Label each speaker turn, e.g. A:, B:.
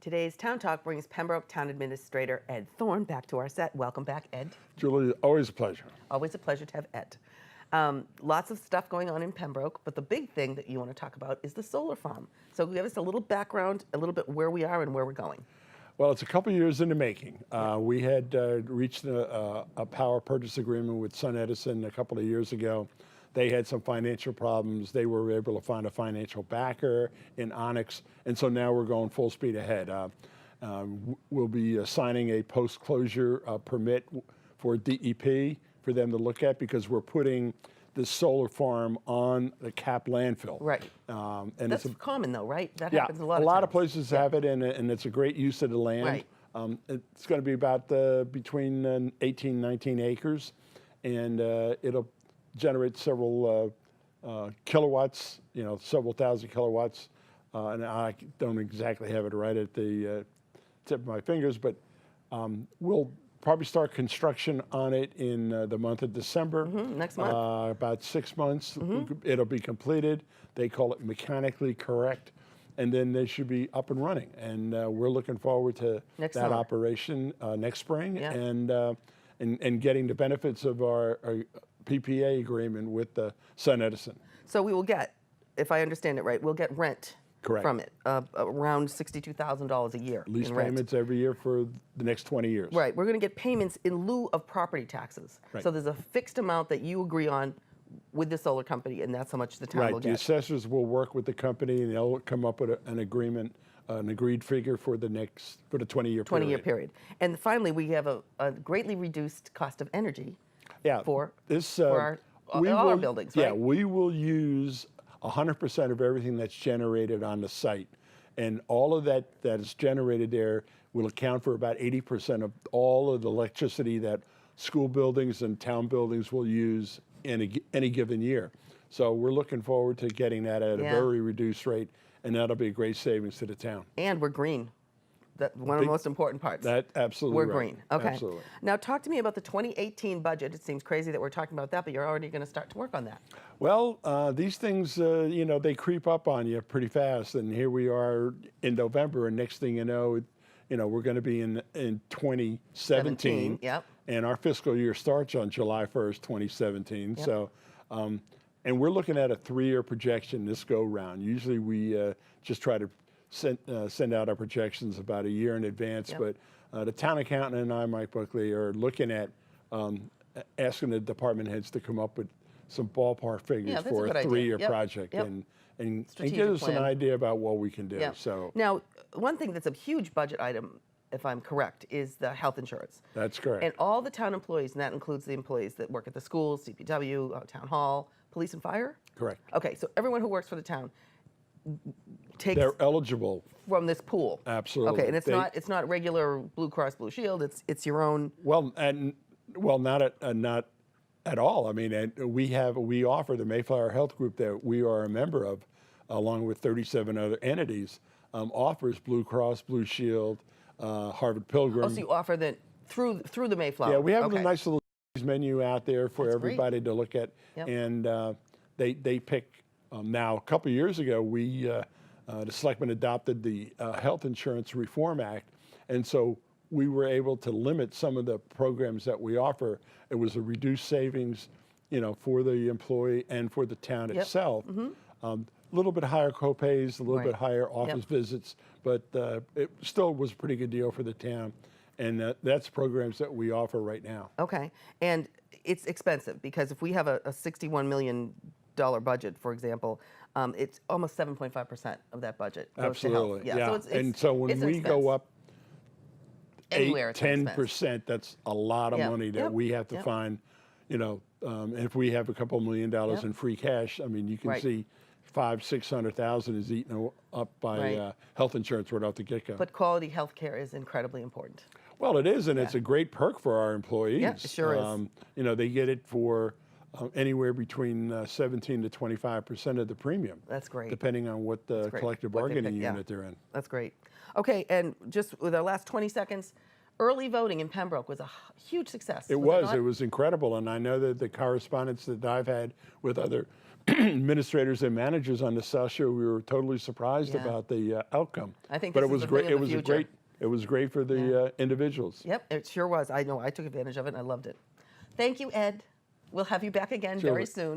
A: Today's Town Talk brings Pembroke Town Administrator Ed Thorne back to our set. Welcome back, Ed.
B: Julie, always a pleasure.
A: Always a pleasure to have Ed. Lots of stuff going on in Pembroke, but the big thing that you want to talk about is the solar farm. So give us a little background, a little bit where we are and where we're going.
B: Well, it's a couple years in the making. We had reached a power purchase agreement with SunEdison a couple of years ago. They had some financial problems. They were able to find a financial backer in Onyx, and so now we're going full speed ahead. We'll be signing a post-closure permit for DEP for them to look at, because we're putting the solar farm on the capped landfill.
A: Right.
B: And
A: that's common though, right? That
B: yeah,
A: happens a lot
B: of times.
A: Places
B: have it, and it's a great use of the land.
A: Right.
B: It's going to be about between 18, 19 acres, and it'll generate several kilowatts, several thousand kilowatts. And I don't exactly have it right at the tip of my fingers, but we'll probably start construction on it in the month of December.
A: Next month.
B: About 6 months, it'll be completed. They call it mechanically correct, and then they should be up and running. And we're looking forward to that operation next spring, and getting the benefits of our PPA agreement with SunEdison.
A: So we will get, if I understand it right, we'll get rent.
B: Correct.
A: From it, around $62,000 a year.
B: Lease payments every year for the next 20 years.
A: Right. We're going to get payments in lieu of property taxes.
B: Right.
A: So there's a fixed amount that you agree on with the solar company, and that's how much the town will get.
B: The assessors will work with the company, and they'll come up with an agreement, an agreed figure for the 20-year period.
A: 20-year period. And finally, we have a greatly reduced cost of energy.
B: Yeah.
A: For all
B: our
A: our buildings. Right?
B: Yeah, we will use 100% of everything that's generated on the site, and all of that is generated there will account for about 80% of all of the electricity that school buildings and town buildings will use in any given year. So we're looking forward to getting that at a very reduced rate, and that'll be a great savings to the town.
A: And we're green. That's one of the most important parts.
B: Absolutely
A: We're
B: right.
A: green. Okay.
B: Absolutely.
A: Now talk to me about the 2018 budget. It seems crazy that we're talking about that, but you're already going to start to work on that.
B: Well, these things, they creep up on you pretty fast, and here we are in November, and next thing you know, we're going to be in 2017.
A: Yep.
B: And our fiscal year starts on July 1st, 2017. Yep. So, and we're looking at a 3-year projection this go round. Usually we just try to send out our projections about a year in advance, but the town accountant and I, Mike Buckley, are looking at asking the department heads to come up with some ballpark figures for a 3-year project, and give us an idea about what we can do. So
A: now, one thing that's a huge budget item, if I'm correct, is the health insurance.
B: That's correct.
A: And all the town employees, and that includes the employees that work at the schools, CPW, town hall, police and fire?
B: Correct.
A: Okay, so everyone who works for the town
B: they're eligible
A: from this pool.
B: Absolutely.
A: Okay, and it's not regular Blue Cross Blue Shield. It's your own.
B: Well, not at all. I mean, we offer the Mayflower Health Group that we are a member of, along with 37 other entities, offers Blue Cross Blue Shield, Harvard Pilgrim.
A: Oh, so you offer that through the Mayflower.
B: Yeah, we have a nice little menu out there for everybody to look at, and they pick. Now, a couple of years ago, the selectmen adopted the Health Insurance Reform Act, and so we were able to limit some of the programs that we offer. It was a reduced savings, for the employee and for the town itself. A little bit higher copays, a little bit higher office visits, but it still was a pretty good deal for the town, and that's programs that we offer right now.
A: Okay, and it's expensive, because if we have a $61 million budget, for example, it's almost 7.5% of that budget goes to health.
B: Yeah. So when we go up 10%, that's a lot of money that we have to find. If we have a couple $1 million in free cash, I mean, you can see $500,000-600,000 is eaten up by health insurance right off the get-go.
A: But quality health care is incredibly important.
B: Well, it is, and it's a great perk for our employees.
A: Yeah, it sure is.
B: They get it for anywhere between 17 to 25% of the premium.
A: That's great.
B: Depending on what the collective bargaining unit they're in.
A: That's great. Okay, and just with our last 20 seconds, early voting in Pembroke was a huge success.
B: It was.
A: not?
B: It was incredible. And I know that the correspondence that I've had with other administrators and managers on the South Shore, we were totally surprised about the outcome.
A: I think
B: but
A: this
B: it
A: is
B: was
A: the
B: great.
A: thing of
B: It
A: the
B: was
A: future.
B: It was great for the individuals.
A: Yep, it sure was. I know. I took advantage of it and I loved it. Thank you, Ed. We'll have you back again very soon.